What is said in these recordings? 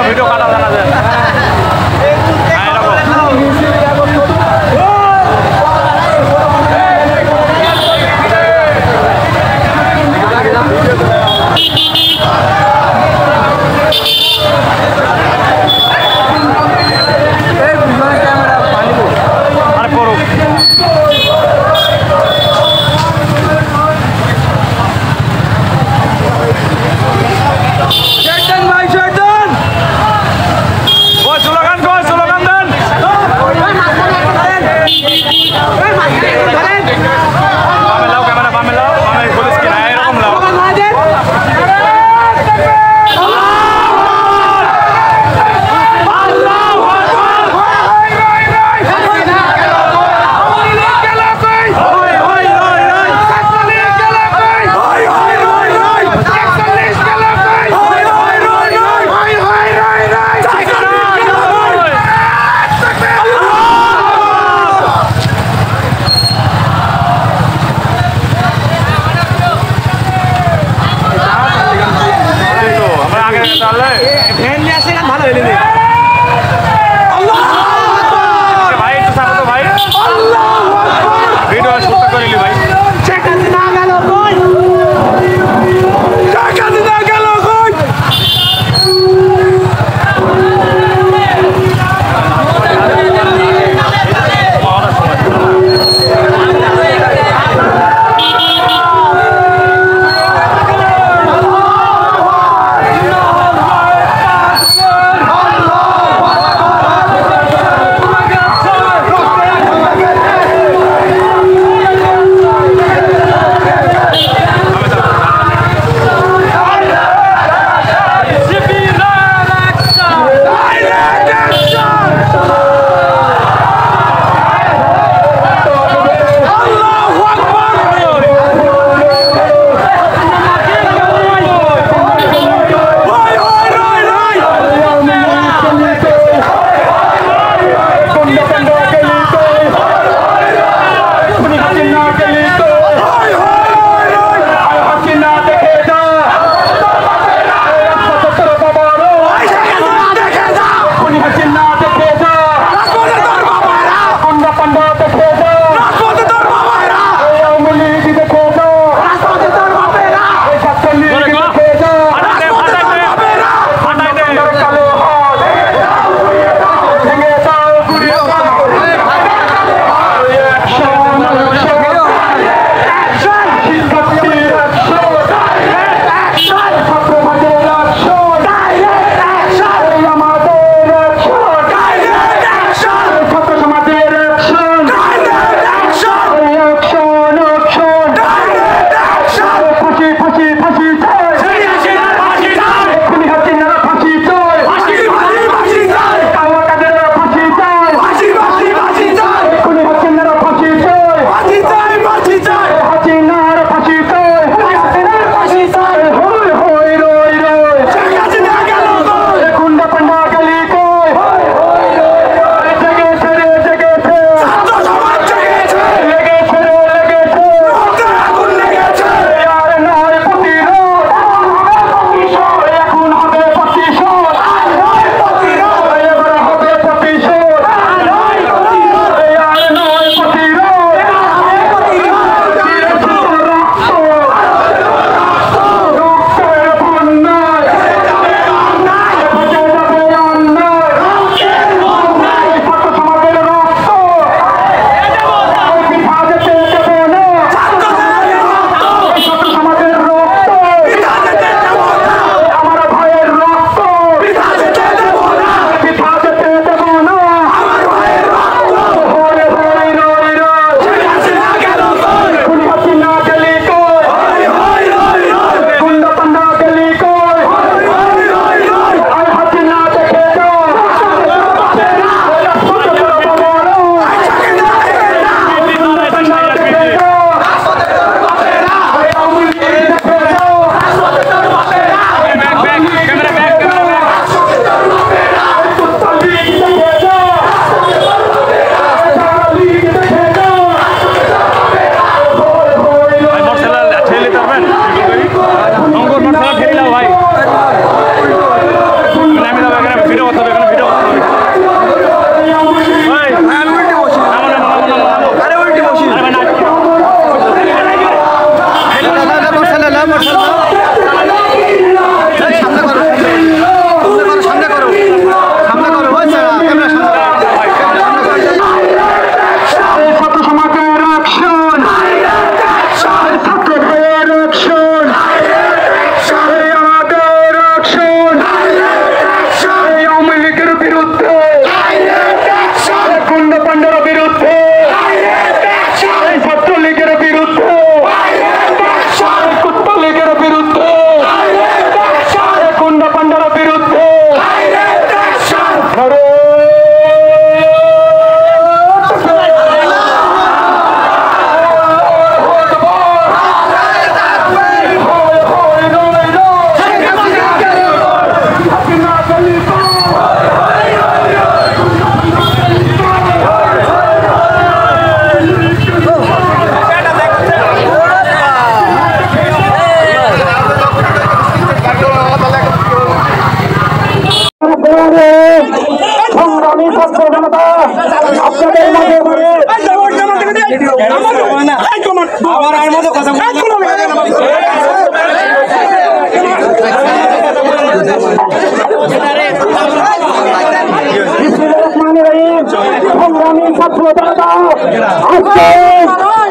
Video কাটা জানা যায়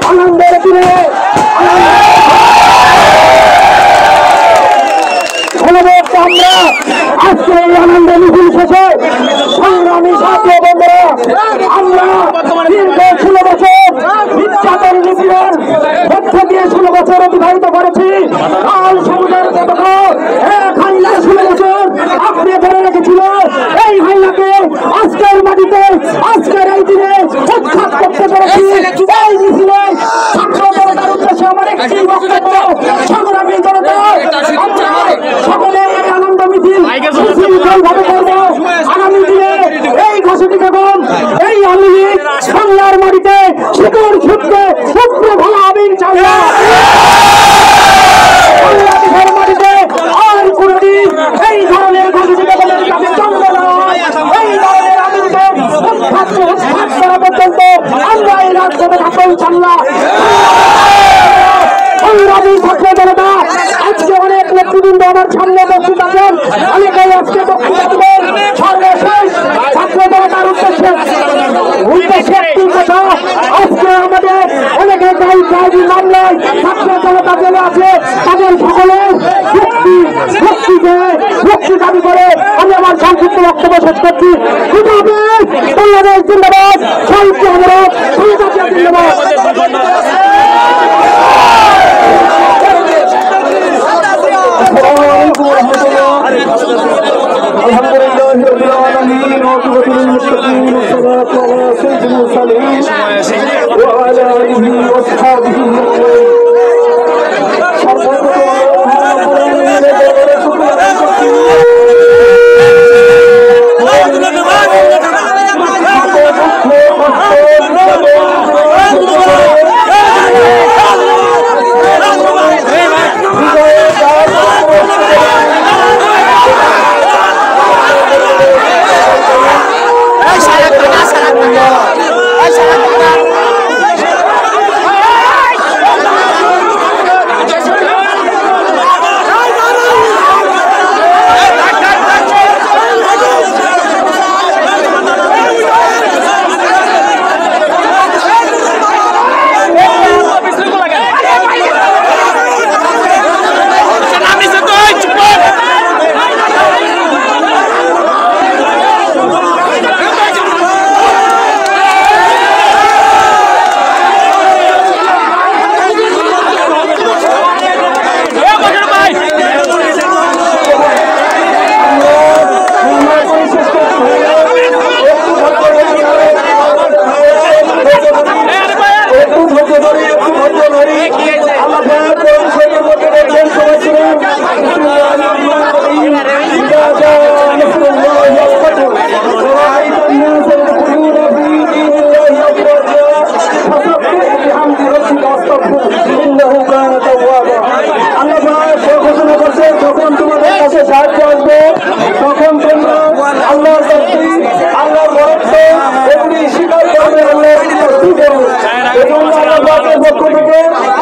আনন্দের দিনে আমরা আজকে এই আনন্দ মিছিল শেষে সংগ্রামী ছাত্র বন্ধুরা আমরা দীর্ঘ 16 বছর নির্যাতন মিছিলের মধ্য দিয়ে 16 বছর অতিবাহিত করেছি। লাল সবুজের পতাকা এক হাইলা 16 বছর আপনি ধরে রেখেছিল। এই হাইলাকে আজকের মাটিতে আজকের এই দিনে উৎখাত করতে পেরেছি। এই মিছিলে ছাত্র জনতার উদ্দেশ্যে আমার একটি বক্তব্য, সংগ্রামী জনতা আমরা সকলে আনন্দ মিছিল সুশৃঙ্খলভাবে করব। আগামী দিনে এই ঘোষিত বেগম এই আওয়ামী লীগ বাংলার মাটিতে শিকড় ছুটতে উপরে ভালো হবে ইনশাআল্লাহ। বাংলাদেশের মাটিতে আর কোনদিন এই ধরনের ঘোষিত বেগমের কাছে জন্ম নয়। এই ধরনের আন্দোলন উৎখাত করা পর্যন্ত আমরা এই রাজ্যে থাকবো ইনশাআল্লাহ। সংগ্রামী ছাত্র জনতা আজকে অনেক নেতৃবৃন্দ আমার সামনে বক্তৃতা আছেন, অনেকেই আজকে বক্তৃতা দেবেন। সর্বশেষ ছাত্র জনতার উদ্দেশ্যে একটি কথা, আজকে আমাদের অনেকে গাড়ি মামলায় ছাত্র জনতা জেলে আছে, তাদের সকলের মুক্তি দাবি করে আমি আমার সংক্ষিপ্ত বক্তব্য শেষ করছি। বাংলাদেশ জিন্দাবাদ, সাহিত্য অবরোধ, সংজাতীয় জিন্দাবাদ।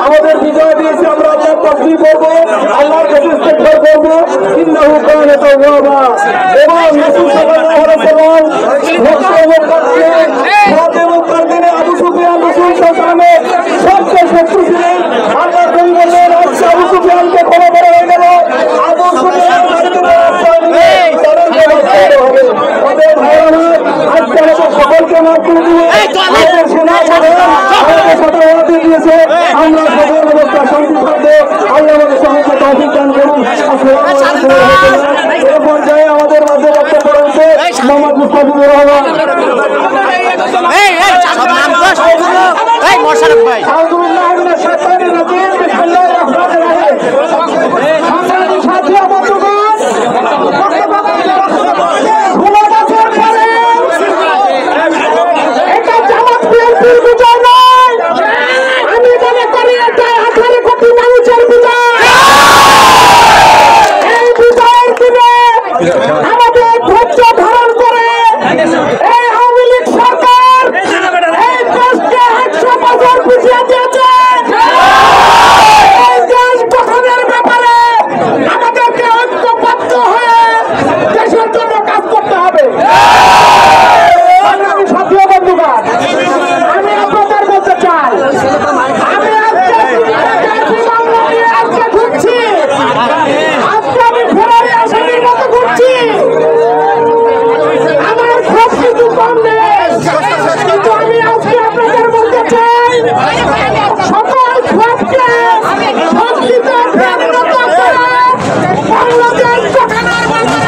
আমাদের বিজয় দিয়েছে, আমরা আল্লাহ তাসবিহ করবো, আল্লাহর কাছে ইস্তেগফার করবো। ইন্নাহু কানা তাওয়াবা। এবং রাসূল সাল্লাল্লাহু আলাইহি ওয়াসাল্লাম মক্কার আবু সুফিয়ান রাসূল সাল্লাল্লাহু আলাইহি ওয়াসাল্লামের সবচেয়ে শত্রু ছিলেন। আল্লাহ বললেন আজকে আবু সুফিয়ানকে ক্ষমা করা হয়ে গেল। আবু সুফিয়ান সকলকে মাফ করে দিয়ে আমাদের সেনা আমাদের সাথে দিয়েছে। আমরা সকল অবস্থা শান্তি থাকবো। আল্লাহ আমাদের সঙ্গে তৌফিক দান করুন। পর্যায়ে আমাদের মাঝে বক্তব্য রয়েছে মুস্তাফিজুর রহমান, আউযুবিল্লাহি মিনাশ শাইতানির রাজিম, বিসমিল্লাহির রহমানির রহিম। সংগ্রামী সাথী ও বন্ধুগণ, গোলাগাছের পরে এটা জামাত বিএনপির বিজয় নয়, আমি মনে করি এটা 18 কোটি মানুষের বিজয়। এই বিজয়ের দিনে আমাদের ধৈর্য ধারণ করে এই আওয়ামী লীগ সরকার এই দেশকে 100 বছর পিছিয়ে দিয়েছে। এই দেশ গঠনের ব্যাপারে আমাদেরকে ঐক্যবদ্ধ হয়ে দেশের জন্য কাজ করতে হবে। সংগ্রামী সাথী ও বন্ধুগণ, আমি আপনাদের বলতে চাই, আমি আজকে বাংলা নিয়ে আজকে ঘুরছি, আজকে আমি ফেরারি আসামির মতো ঘুরছি। আমার সব কিছু কম নেই, কিন্তু আমি আজকে আপনাদের বলতে চাই, সকল সবকে শক্তিতে পরিণত করে বাংলাদেশ গঠনের ব্যাপারে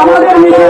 আমাদের